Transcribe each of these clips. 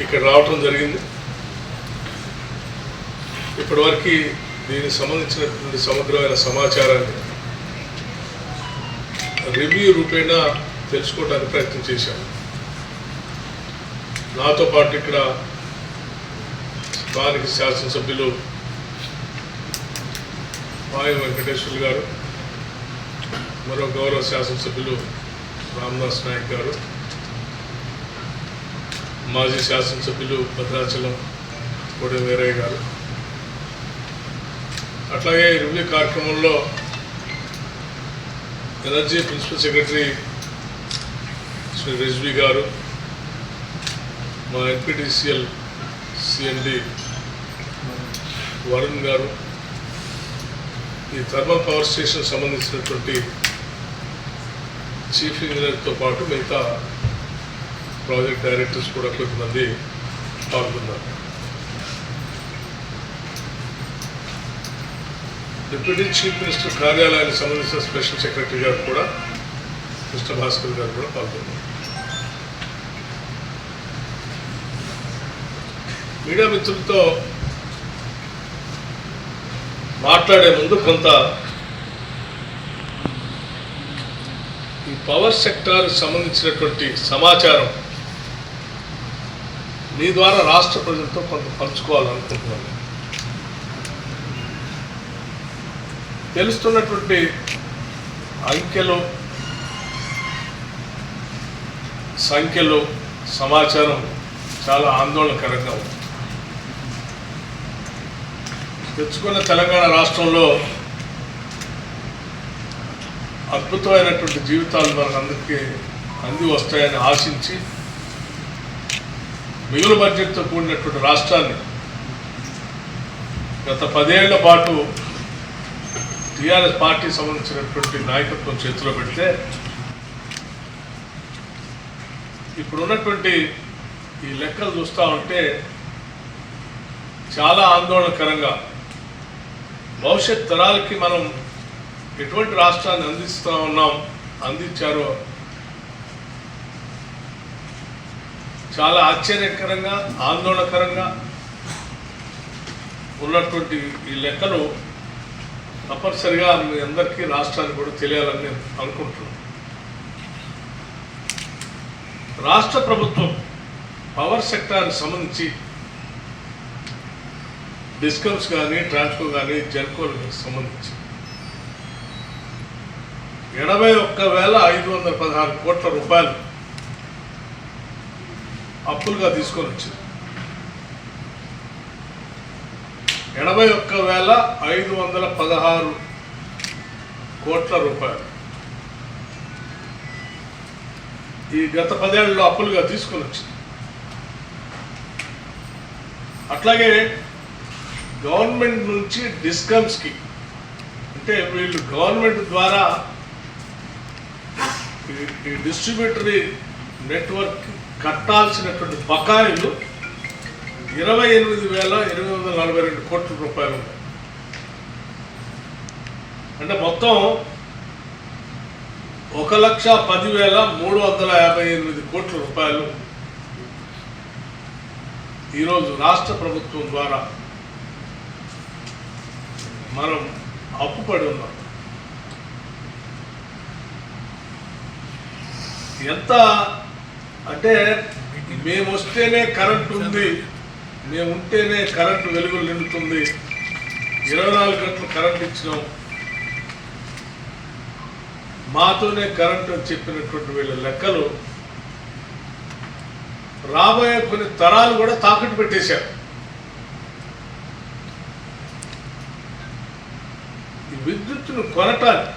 ఇక్కడ రావటం జరిగింది. ఇప్పటివరకు దీనికి సంబంధించినటువంటి సమగ్రమైన సమాచారాన్ని రివ్యూ రూపేణా తెలుసుకోవడానికి ప్రయత్నం చేశాను. నాతో పాటు ఇక్కడ స్థానిక శాసనసభ్యులు పాయం వెంకటేశ్వర్లు గారు, మరో గౌరవ శాసనసభ్యులు రామదాస్ నాయక్ గారు, మాజీ శాసనసభ్యులు భద్రాచలం కోడి వీరయ్య గారు, అట్లాగే రివ్యూ కార్యక్రమంలో energy principal secretary Shri Rizvi గారు, మా ఎన్పిటిసిఎల్ సిఎండి వరుణ్ గారు, ఈ థర్మల్ పవర్ స్టేషన్ సంబంధించినటువంటి చీఫ్ ఇంజనీర్తో పాటు మిగతా ప్రాజెక్ట్ డైరెక్టర్స్ కూడా కొంతమంది పాల్గొన్నారు. డిప్యూటీ చీఫ్ మినిస్టర్ కార్యాలయానికి సంబంధించిన స్పెషల్ సెక్రటరీ గారు కూడా కృష్ణ భాస్కర్ గారు కూడా పాల్గొన్నారు. మీడియా మిత్రులతో మాట్లాడే ముందు కొంత ఈ పవర్ సెక్టార్ సంబంధించినటువంటి సమాచారం మీ ద్వారా రాష్ట్ర ప్రజలతో కొంత పంచుకోవాలనుకుంటున్నాను. తెలుస్తున్నటువంటి అంకెలు, సంఖ్యలు, సమాచారం చాలా ఆందోళనకరంగా ఉంది. తెచ్చుకున్న తెలంగాణ రాష్ట్రంలో అద్భుతమైనటువంటి జీవితాలు మనందరికీ అంది వస్తాయని ఆశించి మిగులు బడ్జెట్తో కూడినటువంటి రాష్ట్రాన్ని గత 10 ఏళ్ల పాటు టీఆర్ఎస్ పార్టీ సంబంధించినటువంటి నాయకత్వం చేతిలో పెడితే ఇప్పుడున్నటువంటి ఈ లెక్కలు చూస్తూ ఉంటే చాలా ఆందోళనకరంగా భవిష్యత్ తరాలకి మనం ఎటువంటి రాష్ట్రాన్ని అందించారో చాలా ఆశ్చర్యకరంగా, ఆందోళనకరంగా ఉన్నటువంటి ఈ లెక్కలు తప్పనిసరిగా మీ అందరికీ రాష్ట్రానికి కూడా తెలియాలని నేను అనుకుంటున్నాను. రాష్ట్ర ప్రభుత్వం పవర్ సెక్టార్కి సంబంధించి డిస్కమ్స్ కానీ, ట్రాన్స్కో కానీ, జెన్కోలకు సంబంధించి 81,516 కోట్ల రూపాయలు అప్పులుగా తీసుకొని వచ్చింది. 81,516 కోట్ల రూపాయలు ఈ గత 10 ఏళ్లలో అప్పులుగా తీసుకొని వచ్చింది. అట్లాగే గవర్నమెంట్ నుంచి డిస్కమ్స్కి, అంటే వీళ్ళు గవర్నమెంట్ ద్వారా ఈ డిస్ట్రిబ్యూటరీ నెట్వర్క్ కట్టాల్సినటువంటి బకాయిలు 28,842 కోట్ల రూపాయలు ఉన్నాయి. అంటే మొత్తం 1,10,358 కోట్ల రూపాయలు ఈరోజు రాష్ట్ర ప్రభుత్వం ద్వారా మనం అప్పుపడి ఉన్నాం. ఎంత అంటే మేము వస్తేనే కరెంట్ ఉంది, మేము ఉంటేనే కరెంటు వెలుగులు నిండుతుంది, 24 గంటలు కరెంట్ ఇచ్చినాం, మాతోనే కరెంట్ అని చెప్పినటువంటి వీళ్ళ లెక్కలు రాబోయే కొన్ని తరాలు కూడా తాకట్టు పెట్టేశారు. ఈ విద్యుత్తును కొనటానికి,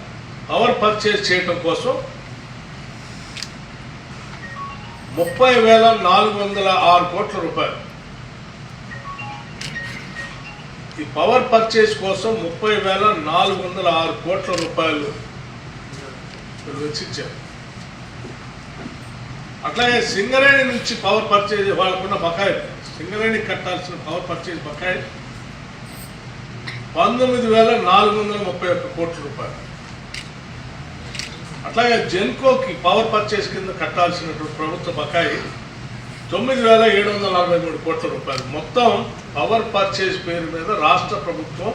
పవర్ పర్చేజ్ చేయటం కోసం 30,406 కోట్ల రూపాయలు, ఈ పవర్ పర్చేజ్ కోసం 30,406 కోట్ల రూపాయలు వెచ్చించారు. అట్లాగే సింగరేణి నుంచి పవర్ పర్చేజ్ వాళ్ళకున్న బకాయిలు, సింగరేణి కట్టాల్సిన పవర్ పర్చేజ్ బకాయి 19,431 కోట్ల రూపాయలు. అట్లాగే జెన్కోకి పవర్ పర్చేజ్ కింద కట్టాల్సినటువంటి ప్రభుత్వ బకాయి 9,743 కోట్ల రూపాయలు. మొత్తం పవర్ పర్చేజ్ పేరు మీద రాష్ట్ర ప్రభుత్వం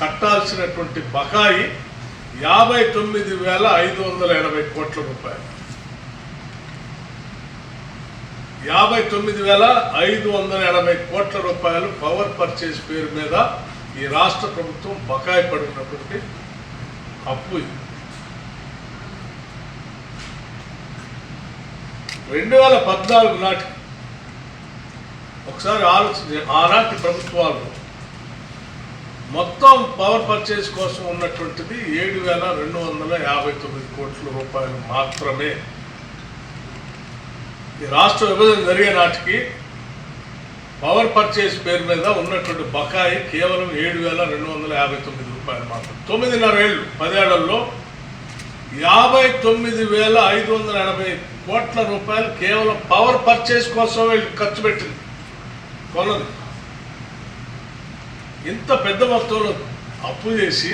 కట్టాల్సినటువంటి బకాయి 59,580 కోట్ల రూపాయలు. 59,580 కోట్ల రూపాయలు పవర్ పర్చేజ్ పేరు మీద ఈ రాష్ట్ర ప్రభుత్వం బకాయి పడినటువంటి అప్పు. 2014 నాటికి ఒకసారి ఆలోచించి ఆనాటి ప్రభుత్వాలు మొత్తం పవర్ పర్చేజ్ కోసం ఉన్నటువంటిది 7,259 కోట్ల రూపాయలు మాత్రమే. ఈ రాష్ట్ర విభజన జరిగే నాటికి పవర్ పర్చేజ్ పేరు మీద ఉన్నటువంటి బకాయి కేవలం 7,259 రూపాయలు మాత్రం. 9.5 ఏళ్ళు 10 ఏళ్లలో 59,580 కోట్ల రూపాయలు కేవలం పవర్ పర్చేజ్ కోసం ఖర్చు పెట్టింది కొన్నది. ఇంత పెద్ద మొత్తంలో అప్పు చేసి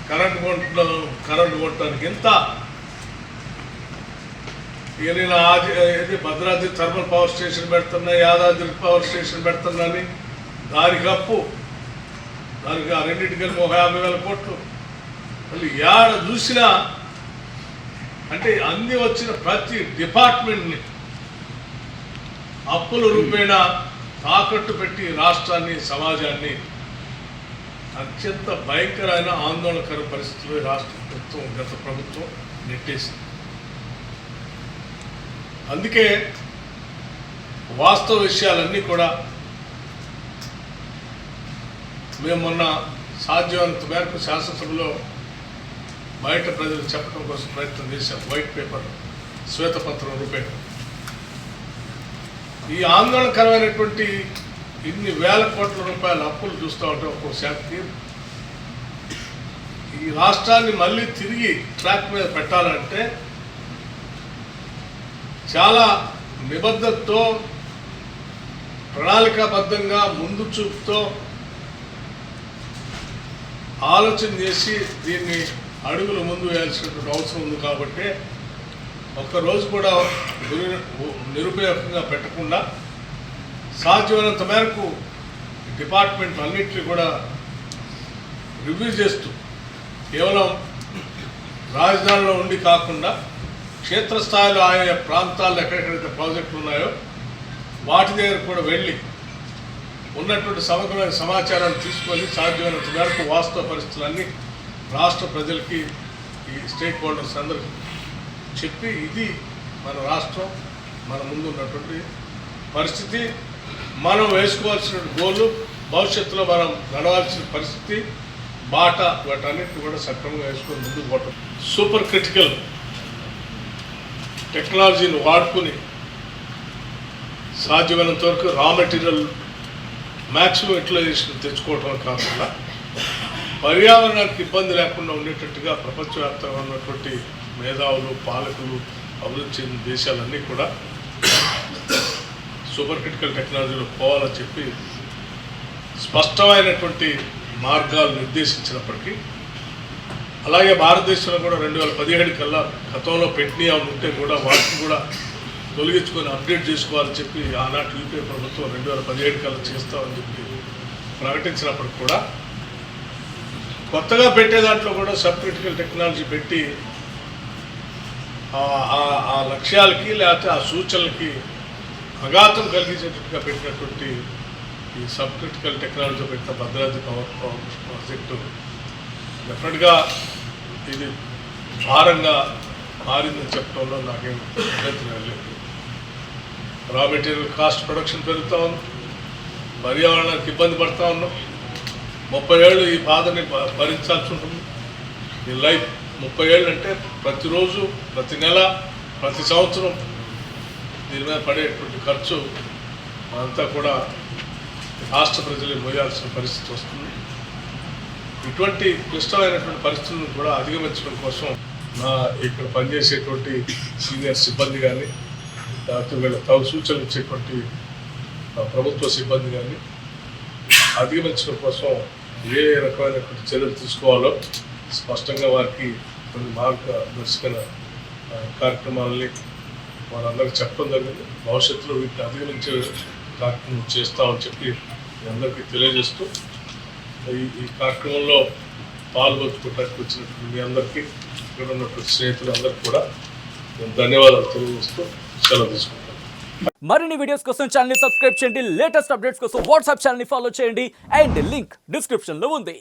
కరెంటు కొట్టడానికి ఇంత నేను భద్రాద్రి థర్మల్ పవర్ స్టేషన్ పెడుతున్నా, యాదాద్రి పవర్ స్టేషన్ పెడుతున్నాని దానికి అప్పు, దానికి ఆ రెండింటికి 50,000 కోట్లు. మళ్ళీ ఏడ చూసినా అంటే అన్ని వచ్చిన ప్రతి డిపార్ట్మెంట్ని అప్పుల రూపేణా తాకట్టు పెట్టి రాష్ట్రాన్ని సమాజాన్ని అత్యంత భయంకరమైన ఆందోళనకర పరిస్థితుల్లో రాష్ట్ర ప్రభుత్వం గత ప్రభుత్వం నెట్టేసింది. అందుకే వాస్తవ విషయాలన్నీ కూడా మేము మొన్న సాధ్యమైనంత మేరకు శాసనసభలో బయట ప్రజలు చెప్పడం కోసం ప్రయత్నం చేశాం. వైట్ పేపర్, శ్వేతపత్రం రూపేణ ఈ ఆందోళనకరమైనటువంటి ఇన్ని వేల కోట్ల రూపాయల అప్పులు చూస్తూ ఉంటే ఒక్కో శాఖకి ఈ రాష్ట్రాన్ని మళ్ళీ తిరిగి ట్రాక్ మీద పెట్టాలంటే చాలా నిబద్ధతతో, ప్రణాళికాబద్ధంగా, ముందు చూపుతో ఆలోచన చేసి దీన్ని అడుగులు ముందు వేయాల్సినటువంటి అవసరం ఉంది. కాబట్టి ఒక్కరోజు కూడా నిరుపయోగంగా పెట్టకుండా సాధ్యమైనంత మేరకు డిపార్ట్మెంట్ అన్నింటినీ కూడా రివ్యూ చేస్తూ కేవలం రాజధానిలో ఉండి కాకుండా క్షేత్రస్థాయిలో ఆయా ప్రాంతాల్లో ఎక్కడెక్కడైతే ప్రాజెక్టులు ఉన్నాయో వాటి దగ్గర కూడా వెళ్ళి ఉన్నటువంటి సమగ్రమైన సమాచారాన్ని తీసుకొని సాధ్యమైనంత మేరకు వాస్తవ పరిస్థితులన్నీ రాష్ట్ర ప్రజలకి, ఈ స్టేక్ హోల్డర్స్ అందరికీ చెప్పి ఇది మన రాష్ట్రం, మన ముందు ఉన్నటువంటి పరిస్థితి, మనం వేసుకోవాల్సిన గోళ్ళు, భవిష్యత్తులో మనం నడవాల్సిన పరిస్థితి, బాట, వాటన్నిటిని కూడా సక్రమంగా వేసుకొని ముందుకు పోవటం. సూపర్ క్రిటికల్ టెక్నాలజీని వాడుకుని సాధ్యమైనంత వరకు రా మెటీరియల్ మ్యాక్సిమం యూటిలైజేషన్ తెచ్చుకోవటం కాకుండా పర్యావరణానికి ఇబ్బంది లేకుండా ఉండేటట్టుగా ప్రపంచవ్యాప్తంగా ఉన్నటువంటి మేధావులు, పాలకులు, అభివృద్ధి చెందిన దేశాలన్నీ కూడా సూపర్ క్రిటికల్ టెక్నాలజీలో పోవాలని చెప్పి స్పష్టమైనటువంటి మార్గాలు నిర్దేశించినప్పటికీ, అలాగే భారతదేశంలో కూడా 2017 కల్లా గతంలో పెట్టినవి ఉంటే కూడా వాటిని కూడా తొలగించుకొని అప్డేట్ చేసుకోవాలని చెప్పి ఆనాటి యూపీఏ ప్రభుత్వం 2017 కల్లా చేస్తామని చెప్పి ప్రకటించినప్పటికి కూడా కొత్తగా పెట్టే దాంట్లో కూడా సబ్ క్రిటికల్ టెక్నాలజీ పెట్టి ఆ లక్ష్యాలకి లేకపోతే ఆ సూచనలకి అఘాతం కలిగించేటట్టుగా పెట్టినటువంటి ఈ సబ్ క్రిటికల్ టెక్నాలజీ పెట్టిన భద్రాద్రి పవర్ ప్రాజెక్టు డెఫినెట్గా ఇది భారంగా మారిందని చెప్పడంలో నాకేం అభ్యంతరం లేదు. రా మెటీరియల్ కాస్ట్ ప్రొడక్షన్ పెరుగుతూ ఉంది, పర్యావరణానికి ఇబ్బంది పడుతూ ఉన్నాం. 30 ఏళ్ళు ఈ బాధని భరించాల్సి ఉంటుంది. ఈ లైఫ్ 30 ఏళ్ళు అంటే ప్రతిరోజు, ప్రతి నెల, ప్రతి సంవత్సరం దీని మీద పడేటువంటి ఖర్చు అంతా కూడా రాష్ట్ర ప్రజలు మోయాల్సిన పరిస్థితి వస్తుంది. ఇటువంటి క్లిష్టమైనటువంటి పరిస్థితులను కూడా అధిగమించడం కోసం ఇక్కడ పనిచేసేటువంటి సీనియర్ సిబ్బంది కానీ, లేకపోతే వీళ్ళ తగు సూచనలు ఇచ్చేటువంటి ప్రభుత్వ సిబ్బంది కానీ అధిగమించడం కోసం ఏ రకమైనటువంటి చర్యలు తీసుకోవాలో స్పష్టంగా వారికి కొన్ని మార్గదర్శక కార్యక్రమాలని వారందరికీ చెప్పడం జరిగింది. భవిష్యత్తులో వీటిని అధిగమించే కార్యక్రమం చేస్తామని చెప్పి మీ అందరికీ తెలియజేస్తూ ఈ కార్యక్రమంలో పాల్గొట్టుకోవడానికి వచ్చినటువంటి మీ అందరికీ ఇక్కడ ఉన్నటువంటి స్నేహితులందరికీ కూడా నేను ధన్యవాదాలు తెలియజేస్తూ సెలవు తీసుకుంటాను. మరిన్ని వీడియోస్ కోసం ఛానల్ ని సబ్స్క్రైబ్ చేయండి. లేటెస్ట్ అప్డేట్స్ కోసం వాట్సాప్ ఛానల్ ని ఫాలో చేయండి. అండ్ లింక్ డిస్క్రిప్షన్ లో ఉంది.